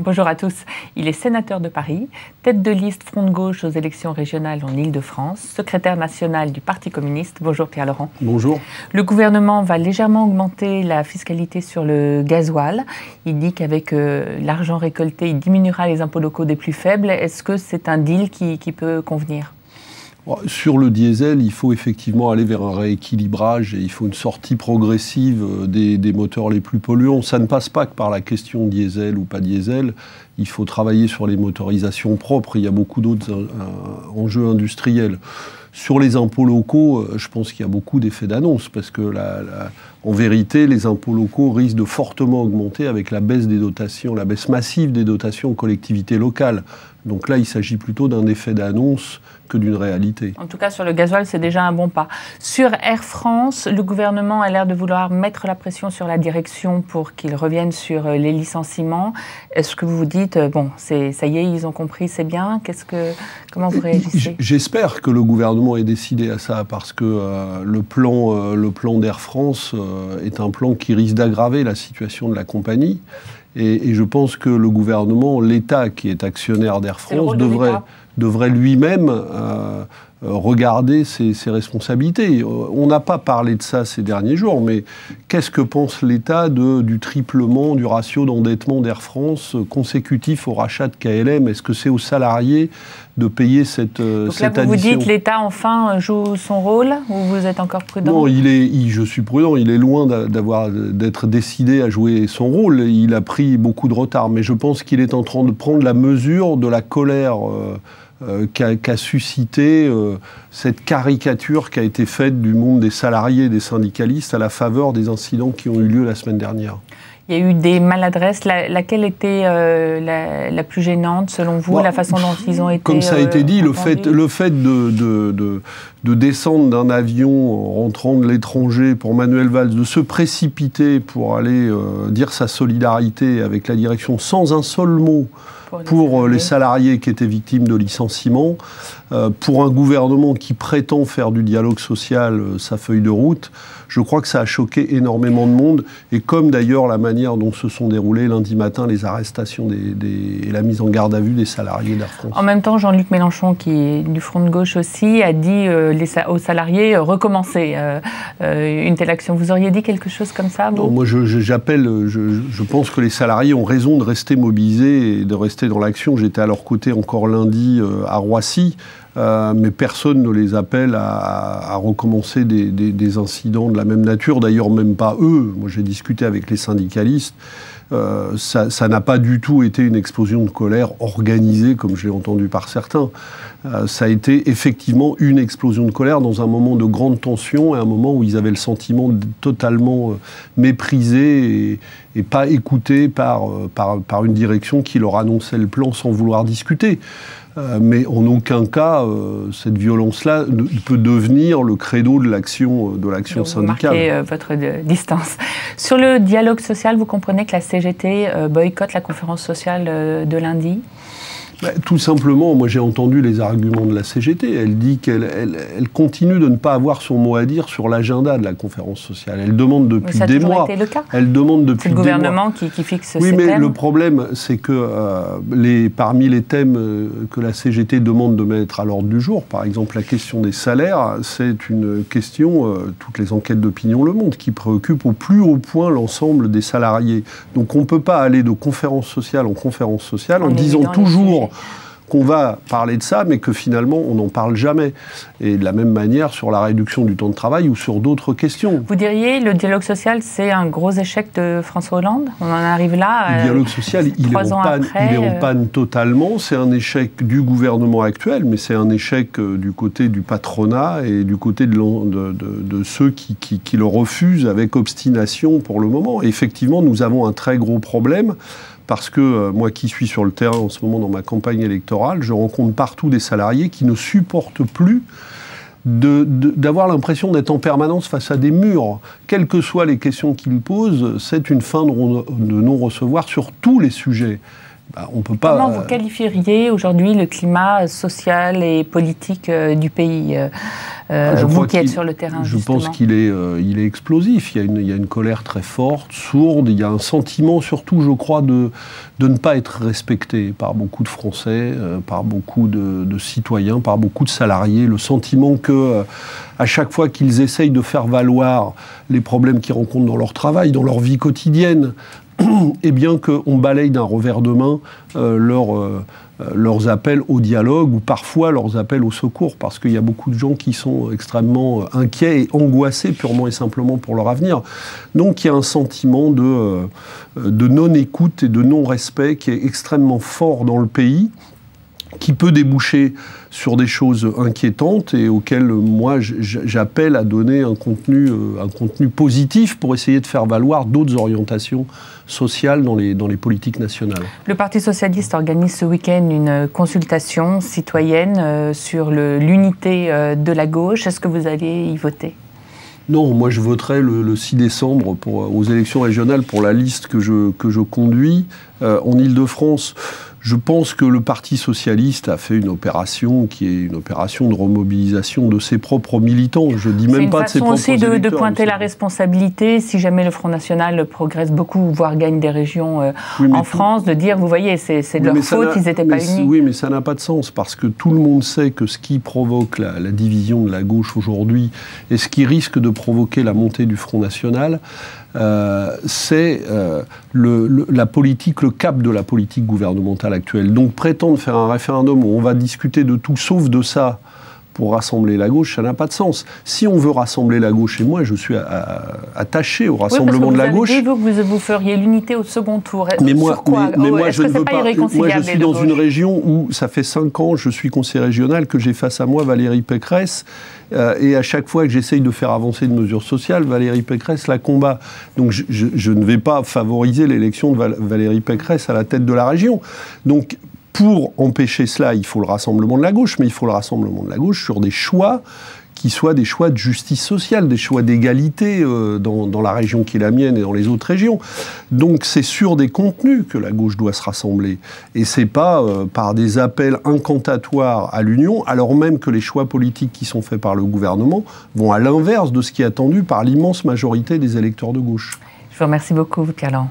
Bonjour à tous. Il est sénateur de Paris, tête de liste Front de gauche aux élections régionales en Île-de-France, secrétaire national du Parti communiste. Bonjour Pierre Laurent. Bonjour. Le gouvernement va légèrement augmenter la fiscalité sur le gasoil. Il dit qu'avec l'argent récolté, il diminuera les impôts locaux des plus faibles. Est-ce que c'est un deal qui peut convenir ? Sur le diesel, il faut effectivement aller vers un rééquilibrage et il faut une sortie progressive des moteurs les plus polluants. Ça ne passe pas que par la question diesel ou pas diesel. Il faut travailler sur les motorisations propres. Il y a beaucoup d'autres enjeux industriels. Sur les impôts locaux, je pense qu'il y a beaucoup d'effets d'annonce parce que, en vérité, les impôts locaux risquent de fortement augmenter avec la baisse des dotations, la baisse massive des dotations aux collectivités locales. Donc là, il s'agit plutôt d'un effet d'annonce que d'une réalité. En tout cas, sur le gasoil, c'est déjà un bon pas. Sur Air France, le gouvernement a l'air de vouloir mettre la pression sur la direction pour qu'ils reviennent sur les licenciements. Est-ce que vous vous dites, bon, ça y est, ils ont compris, c'est bien. Comment vous réagissez ? J'espère que le gouvernement est décidé à ça, parce que le plan d'Air France est un plan qui risque d'aggraver la situation de la compagnie. Et je pense que le gouvernement, l'État qui est actionnaire d'Air France, devrait lui-même regarder ses responsabilités. On n'a pas parlé de ça ces derniers jours, mais qu'est-ce que pense l'État du triplement du ratio d'endettement d'Air France consécutif au rachat de KLM? Est-ce que c'est aux salariés de payer cette addition? Donc là, vous dites l'État enfin joue son rôle, ou vous êtes encore prudent? Non, je suis prudent. Il est loin d'être décidé à jouer son rôle. Il a pris beaucoup de retard. Mais je pense qu'il est en train de prendre la mesure de la colère qu'a suscité cette caricature qui a été faite du monde des salariés et des syndicalistes à la faveur des incidents qui ont eu lieu la semaine dernière. Il y a eu des maladresses. Laquelle était la plus gênante, selon vous, la façon dont ils ont été Comme ça a été dit, le fait de descendre d'un avion en rentrant de l'étranger pour Manuel Valls, de se précipiter pour aller dire sa solidarité avec la direction sans un seul mot pour les salariés qui étaient victimes de licenciements, pour un gouvernement qui prétend faire du dialogue social sa feuille de route, je crois que ça a choqué énormément de monde, et comme d'ailleurs la manière dont se sont déroulées lundi matin les arrestations et la mise en garde à vue des salariés d'Air France. En même temps, Jean-Luc Mélenchon, qui est du Front de gauche aussi, a dit aux salariés recommencer une telle action. Vous auriez dit quelque chose comme ça, vous? Non, moi je pense que les salariés ont raison de rester mobilisés et de rester dans l'action. J'étais à leur côté encore lundi à Roissy. Mais personne ne les appelle à recommencer des incidents de la même nature, d'ailleurs même pas eux. Moi j'ai discuté avec les syndicalistes, ça n'a pas du tout été une explosion de colère organisée comme je l'ai entendu par certains. Ça a été effectivement une explosion de colère dans un moment de grande tension et un moment où ils avaient le sentiment de totalement méprisés et pas écoutés par une direction qui leur annonçait le plan sans vouloir discuter. Mais en aucun cas, cette violence-là ne peut devenir le credo de l'action syndicale. Vous marquez votre distance. Sur le dialogue social, vous comprenez que la CGT boycotte la conférence sociale de lundi ? Tout simplement, moi j'ai entendu les arguments de la CGT. Elle dit qu'elle continue de ne pas avoir son mot à dire sur l'agenda de la conférence sociale. Elle demande depuis des mois. Été le cas. Elle demande depuis des mois. C'est le gouvernement qui fixe ces thèmes. Oui, mais le problème, c'est que parmi les thèmes que la CGT demande de mettre à l'ordre du jour, par exemple la question des salaires, c'est une question, toutes les enquêtes d'opinion le montrent, qui préoccupe au plus haut point l'ensemble des salariés. Donc on ne peut pas aller de conférence sociale en conférence sociale en disant toujours qu'on va parler de ça, mais que finalement, on n'en parle jamais. Et de la même manière sur la réduction du temps de travail ou sur d'autres questions. Vous diriez, le dialogue social, c'est un gros échec de François Hollande? On en arrive là. Le dialogue social, il est en panne totalement. C'est un échec du gouvernement actuel, mais c'est un échec du côté du patronat et du côté de ceux qui le refusent avec obstination pour le moment. Et effectivement, nous avons un très gros problème. Parce que moi qui suis sur le terrain en ce moment dans ma campagne électorale, je rencontre partout des salariés qui ne supportent plus d'avoir l'impression d'être en permanence face à des murs. Quelles que soient les questions qu'ils posent, c'est une fin de non-recevoir sur tous les sujets. On peut pas, comment vous qualifieriez aujourd'hui le climat social et politique du pays? vous qui êtes sur le terrain, je justement. pense qu'il est, il est explosif. Il y a une colère très forte, sourde. Il y a un sentiment, surtout, je crois, de ne pas être respecté par beaucoup de Français, par beaucoup de citoyens, par beaucoup de salariés. Le sentiment que, à chaque fois qu'ils essayent de faire valoir les problèmes qu'ils rencontrent dans leur travail, dans leur vie quotidienne, et bien qu'on balaye d'un revers de main leurs appels au dialogue ou parfois leurs appels au secours, parce qu'il y a beaucoup de gens qui sont extrêmement inquiets et angoissés purement et simplement pour leur avenir. Donc il y a un sentiment de non-écoute et de non-respect qui est extrêmement fort dans le pays, qui peut déboucher sur des choses inquiétantes et auxquelles moi j'appelle à donner un contenu positif pour essayer de faire valoir d'autres orientations sociales dans les politiques nationales. Le Parti socialiste organise ce week-end une consultation citoyenne sur l'unité de la gauche. Est-ce que vous allez y voter ? Non, moi je voterai le 6 décembre aux élections régionales pour la liste que je conduis en Île-de-France. Je pense que le Parti socialiste a fait une opération qui est une opération de remobilisation de ses propres militants. Je dis même pas de ses propres électeurs. C'est une façon aussi de pointer la responsabilité, si jamais le Front National progresse beaucoup, voire gagne des régions en France, de dire, vous voyez, c'est de leur faute, ils n'étaient pas unis. Oui, mais ça n'a pas de sens, parce que tout le monde sait que ce qui provoque la division de la gauche aujourd'hui, et ce qui risque de provoquer la montée du Front National, c'est la politique, le cap de la politique gouvernementale actuelle. Donc prétendre faire un référendum où on va discuter de tout sauf de ça pour rassembler la gauche, ça n'a pas de sens. Si on veut rassembler la gauche, et moi je suis attaché au rassemblement de la gauche... Oui, parce que vous avez dit que vous feriez l'unité au second tour. Mais moi, je ne veux pas... Moi je suis dans une région où ça fait 5 ans, je suis conseiller régional, que j'ai face à moi Valérie Pécresse, et à chaque fois que j'essaye de faire avancer une mesure sociale, Valérie Pécresse la combat. Donc je ne vais pas favoriser l'élection de Valérie Pécresse à la tête de la région. Donc pour empêcher cela, il faut le rassemblement de la gauche, mais il faut le rassemblement de la gauche sur des choix qui soient des choix de justice sociale, des choix d'égalité dans la région qui est la mienne et dans les autres régions. Donc c'est sur des contenus que la gauche doit se rassembler. Et c'est pas par des appels incantatoires à l'union, alors même que les choix politiques qui sont faits par le gouvernement vont à l'inverse de ce qui est attendu par l'immense majorité des électeurs de gauche. Je vous remercie beaucoup, Pierre Laurent.